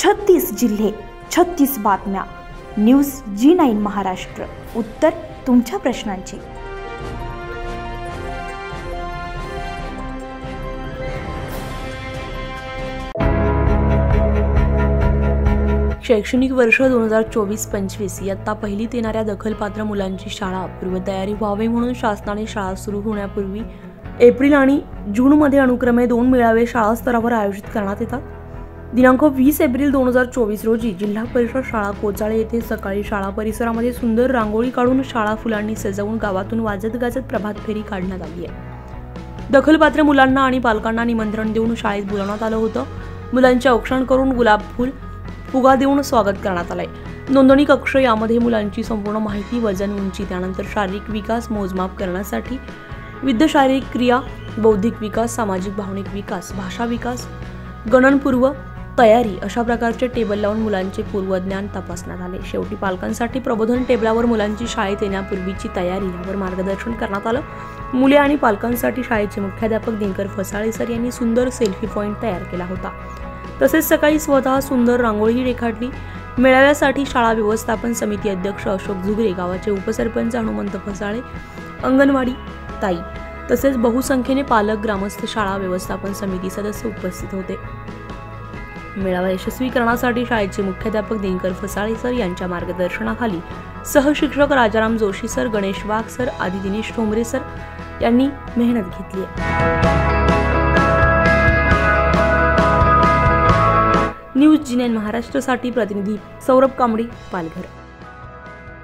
36 जिल्हे, 36 बातम्या. News G9 Maharashtra. उत्तर तुमच्या प्रश्नांची. शैक्षणिक वर्ष 2024-25 इयत्ता पहिलीत येणाऱ्या दखलपात्र मुलांची शाळा पूर्वतयारी व्हावी म्हणून शासनाने शाळा सुरू होण्यापूर्वी एप्रिल आणि जूनमध्ये अनुक्रमे 2 मेळावे शाळा स्तरावर आयोजित करण्यात येतात. दिनांक 20 एप्रिल 2024 रोजी जिल्हा परिषद शाळा कोचाळे येथे सकाळी शाळा परिसरामध्ये सुंदर रांगोळी काढून शाळा फुलांनी सजवून गावातून वाजत गाजत प्रभात फेरी काढण्यात आली आहे. दखलपात्र मुलांना आणि पालकांना निमंत्रण देऊन शाळेत बोलावण्यात आलं होतं. मुलांचे औक्षण करून गुलाब फूल फुगा देऊन स्वागत करण्यात आलंय. नोंदणी कक्ष यामध्ये मुलांची संपूर्ण माहिती, वजन, उंची, त्यानंतर शारीरिक विकास मोजमाप करण्यासाठी विविध शारीरिक क्रिया, बौद्धिक विकास, सामाजिक भावनिक विकास, भाषा विकास, गणनपूर्व तयारी अशा प्रकारचे टेबल लावून मुलांचे पूर्वज्ञान तपासण्यात आले. शेवटी पालकांसाठी प्रबोधन टेबलावर मुलांची शाळेत येण्यापूर्वीची तयारी यावर मार्गदर्शन करण्यात आलं. मुले आणि पालकांसाठी शाळेचे मुख्याध्यापक दिनकर फसाळे सर यांनी सुंदर सेल्फी पॉइंट तयार केला होता. तसेच सकाळी स्वतः सुंदर रांगोळी रेखाटली. मेळाव्यासाठी शाळा व्यवस्थापन समिती अध्यक्ष अशोक झुगरे, गावाचे उपसरपंच हनुमंत फसाळे, अंगणवाडी ताई तसेच बहुसंख्येने पालक, ग्रामस्थ, शाळा व्यवस्थापन समिती सदस्य उपस्थित होते. मेळावा यशस्वी करण्यासाठी शाळेचे मुख्याध्यापक दिनकर फसाळे सर यांच्या मार्गदर्शनाखाली सहशिक्षक राजाराम जोशी सर, गणेश वाघ सर आदी दिनेश ठोंबरे सर यांनी मेहनत घेतली आहे. न्यूज G9 महाराष्ट्रसाठी प्रतिनिधी सौरभ कांबडी, पालघर.